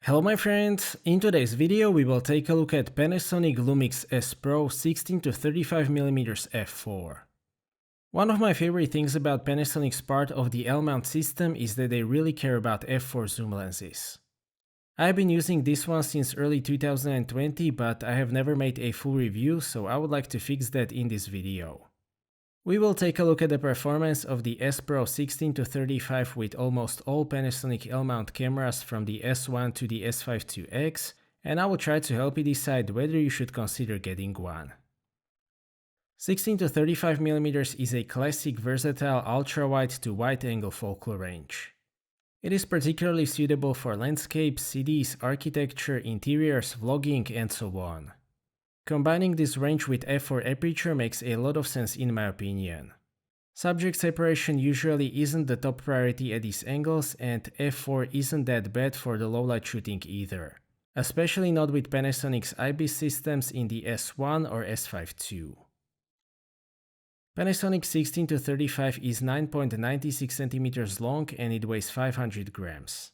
Hello my friends, in today's video we will take a look at Panasonic Lumix S Pro 16-35mm f4. One of my favorite things about Panasonic's part of the L-mount system is that they really care about f4 zoom lenses. I've been using this one since early 2020, but I have never made a full review, so I would like to fix that in this video. We will take a look at the performance of the S Pro 16-35 with almost all Panasonic L-mount cameras from the S1 to the S5 IIX, and I will try to help you decide whether you should consider getting one. 16-35mm is a classic versatile ultra-wide to wide-angle focal range. It is particularly suitable for landscapes, cities, architecture, interiors, vlogging, and so on. Combining this range with f4 aperture makes a lot of sense in my opinion. Subject separation usually isn't the top priority at these angles, and f4 isn't that bad for the low-light shooting either, especially not with Panasonic's IBIS systems in the S1 or S5 II. Panasonic 16-35 is 9.96 cm long and it weighs 500 grams.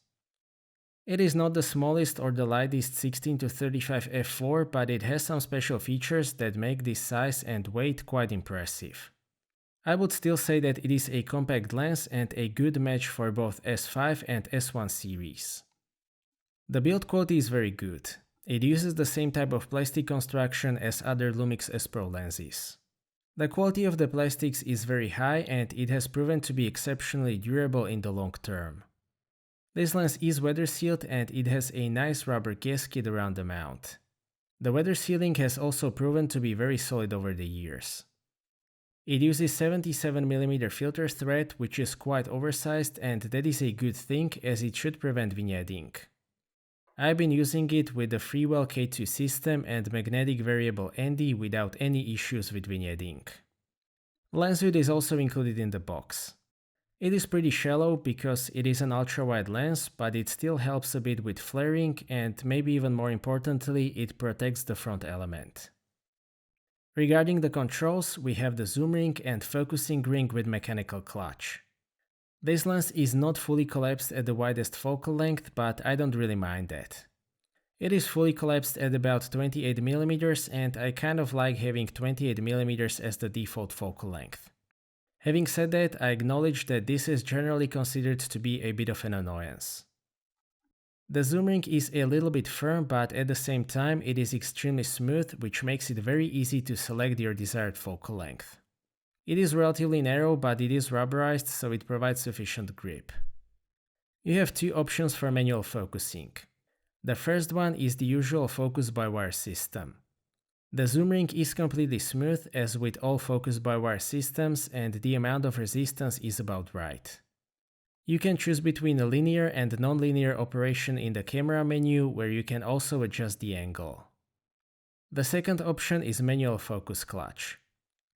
It is not the smallest or the lightest 16-35 f4, but it has some special features that make this size and weight quite impressive. I would still say that it is a compact lens and a good match for both S5 and S1 series. The build quality is very good. It uses the same type of plastic construction as other Lumix S Pro lenses. The quality of the plastics is very high and it has proven to be exceptionally durable in the long term. This lens is weather sealed and it has a nice rubber gasket around the mount. The weather sealing has also proven to be very solid over the years. It uses 77mm filter thread, which is quite oversized, and that is a good thing as it should prevent vignetting. I've been using it with the Freewell K2 system and magnetic variable ND without any issues with vignetting. Lens hood is also included in the box. It is pretty shallow because it is an ultra-wide lens, but it still helps a bit with flaring and maybe even more importantly, it protects the front element. Regarding the controls, we have the zoom ring and focusing ring with mechanical clutch. This lens is not fully collapsed at the widest focal length, but I don't really mind that. It is fully collapsed at about 28mm and I kind of like having 28mm as the default focal length. Having said that, I acknowledge that this is generally considered to be a bit of an annoyance. The zoom ring is a little bit firm, but at the same time it is extremely smooth, which makes it very easy to select your desired focal length. It is relatively narrow, but it is rubberized, so it provides sufficient grip. You have two options for manual focusing. The first one is the usual focus-by-wire system. The zoom ring is completely smooth as with all focus-by-wire systems, and the amount of resistance is about right. You can choose between a linear and non-linear operation in the camera menu, where you can also adjust the angle. The second option is manual focus clutch.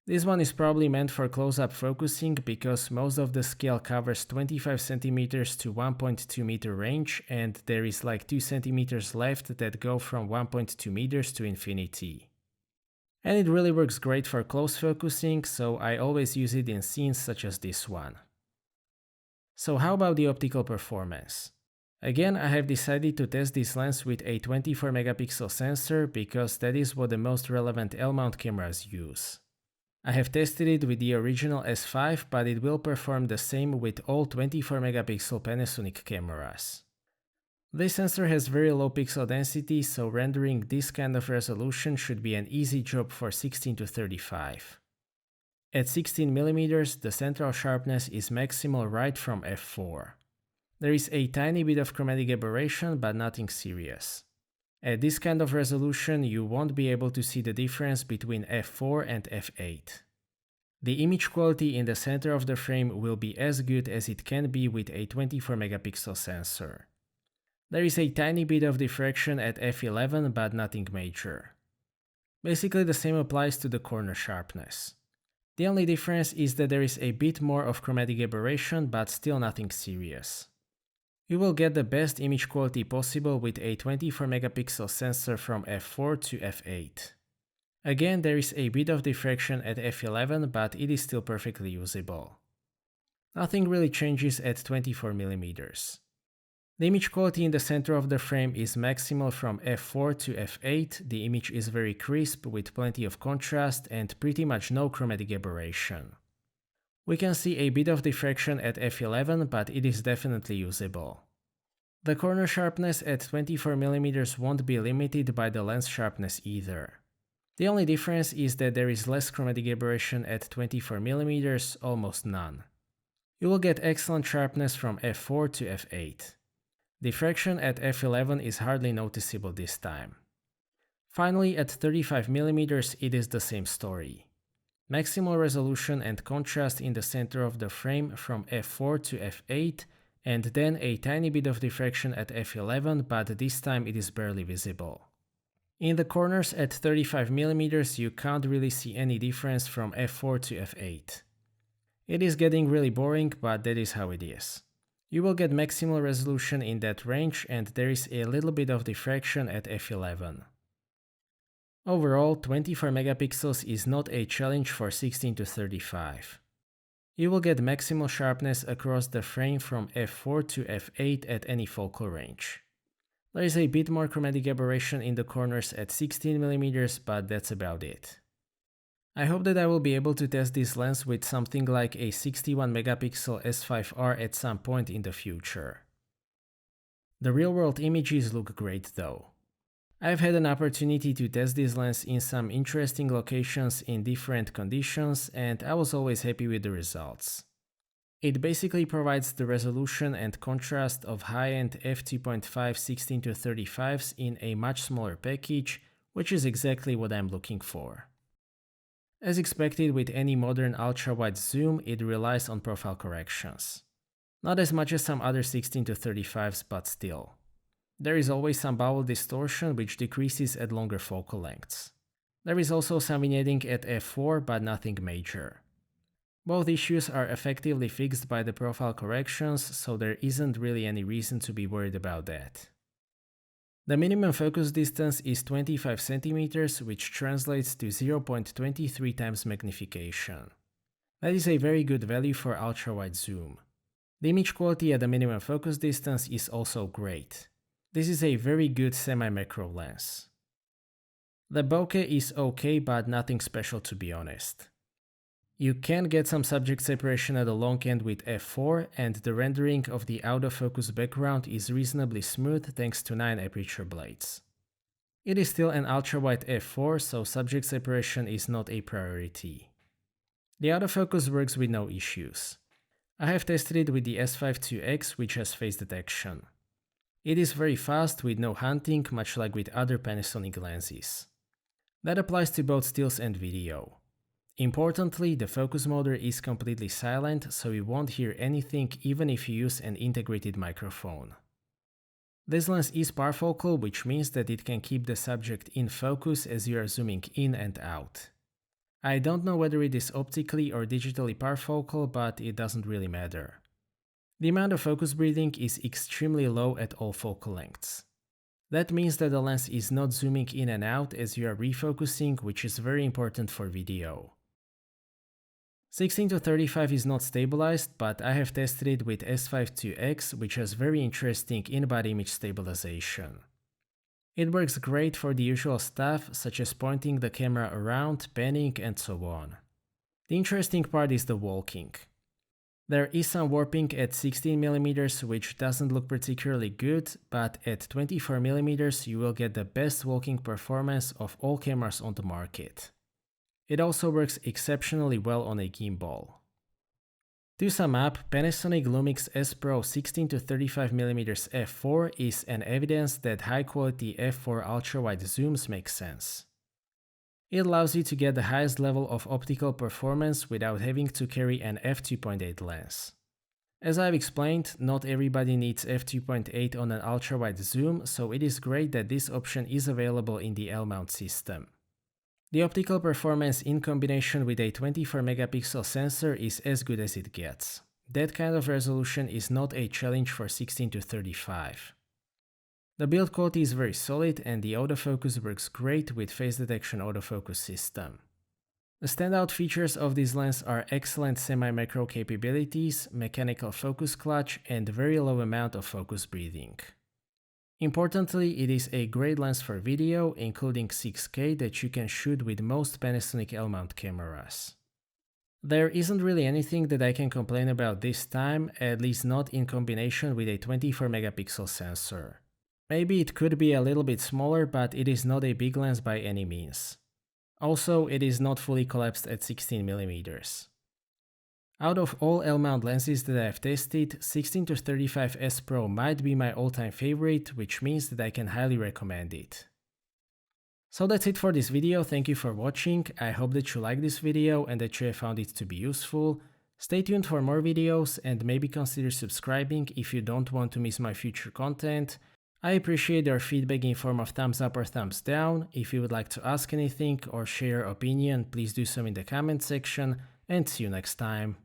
This one is probably meant for close-up focusing because most of the scale covers 25 cm to 1.2 meter range, and there is like 2 cm left that go from 1.2 meters to infinity. And it really works great for close focusing, so I always use it in scenes such as this one. So how about the optical performance? Again, I have decided to test this lens with a 24 megapixel sensor because that is what the most relevant L-mount cameras use. I have tested it with the original S5, but it will perform the same with all 24 megapixel Panasonic cameras. This sensor has very low pixel density, so rendering this kind of resolution should be an easy job for 16-35. At 16mm, the central sharpness is maximal right from f4. There is a tiny bit of chromatic aberration, but nothing serious. At this kind of resolution, you won't be able to see the difference between f4 and f8. The image quality in the center of the frame will be as good as it can be with a 24 megapixel sensor. There is a tiny bit of diffraction at f11, but nothing major. Basically the same applies to the corner sharpness. The only difference is that there is a bit more of chromatic aberration, but still nothing serious. You will get the best image quality possible with a 24 megapixel sensor from f4 to f8. Again, there is a bit of diffraction at f11, but it is still perfectly usable. Nothing really changes at 24mm. The image quality in the center of the frame is maximal from f4 to f8. The image is very crisp with plenty of contrast and pretty much no chromatic aberration. We can see a bit of diffraction at f11, but it is definitely usable. The corner sharpness at 24mm won't be limited by the lens sharpness either. The only difference is that there is less chromatic aberration at 24mm, almost none. You will get excellent sharpness from f4 to f8. Diffraction at f11 is hardly noticeable this time. Finally, at 35mm it is the same story. Maximal resolution and contrast in the center of the frame from f4 to f8, and then a tiny bit of diffraction at f11, but this time it is barely visible. In the corners at 35mm you can't really see any difference from f4 to f8. It is getting really boring, but that is how it is. You will get maximal resolution in that range, and there is a little bit of diffraction at f11. Overall, 24 megapixels is not a challenge for 16 to 35. You will get maximal sharpness across the frame from f4 to f8 at any focal range. There is a bit more chromatic aberration in the corners at 16mm, but that's about it. I hope that I will be able to test this lens with something like a 61 megapixel S5R at some point in the future. The real-world images look great though. I've had an opportunity to test this lens in some interesting locations in different conditions, and I was always happy with the results. It basically provides the resolution and contrast of high-end f2.5 16-35s in a much smaller package, which is exactly what I'm looking for. As expected with any modern ultra-wide zoom, it relies on profile corrections. Not as much as some other 16-35s, but still. There is always some bubble distortion which decreases at longer focal lengths. There is also some vignetting at f4, but nothing major. Both issues are effectively fixed by the profile corrections, so there isn't really any reason to be worried about that. The minimum focus distance is 25 cm, which translates to 0.23 times magnification. That is a very good value for ultra-wide zoom. The image quality at the minimum focus distance is also great. This is a very good semi-macro lens. The bokeh is okay, but nothing special to be honest. You can get some subject separation at the long end with f4, and the rendering of the autofocus background is reasonably smooth thanks to 9 aperture blades. It is still an ultra-wide f4, so subject separation is not a priority. The autofocus works with no issues. I have tested it with the S5 IIX, which has face detection. It is very fast with no hunting, much like with other Panasonic lenses. That applies to both stills and video. Importantly, the focus motor is completely silent, so you won't hear anything even if you use an integrated microphone. This lens is parfocal, which means that it can keep the subject in focus as you are zooming in and out. I don't know whether it is optically or digitally parfocal, but it doesn't really matter. The amount of focus breathing is extremely low at all focal lengths. That means that the lens is not zooming in and out as you are refocusing, which is very important for video. 16-35 is not stabilized, but I have tested it with S5 IIX, which has very interesting in-body image stabilization. It works great for the usual stuff, such as pointing the camera around, panning, and so on. The interesting part is the walking. There is some warping at 16mm, which doesn't look particularly good, but at 24mm you will get the best walking performance of all cameras on the market. It also works exceptionally well on a gimbal. To sum up, Panasonic Lumix S Pro 16-35mm f4 is an evidence that high-quality f4 ultra-wide zooms make sense. It allows you to get the highest level of optical performance without having to carry an f2.8 lens. As I've explained, not everybody needs f2.8 on an ultra-wide zoom, so it is great that this option is available in the L-mount system. The optical performance in combination with a 24 megapixel sensor is as good as it gets. That kind of resolution is not a challenge for 16-35. The build quality is very solid and the autofocus works great with face detection autofocus system. The standout features of this lens are excellent semi-macro capabilities, mechanical focus clutch, and very low amount of focus breathing. Importantly, it is a great lens for video, including 6K that you can shoot with most Panasonic L-mount cameras. There isn't really anything that I can complain about this time, at least not in combination with a 24 megapixel sensor. Maybe it could be a little bit smaller, but it is not a big lens by any means. Also, it is not fully collapsed at 16mm. Out of all L-mount lenses that I have tested, 16-35S Pro might be my all-time favorite, which means that I can highly recommend it. So that's it for this video, thank you for watching, I hope that you liked this video and that you have found it to be useful. Stay tuned for more videos and maybe consider subscribing if you don't want to miss my future content. I appreciate your feedback in form of thumbs up or thumbs down. If you would like to ask anything or share your opinion, please do so in the comment section, and see you next time.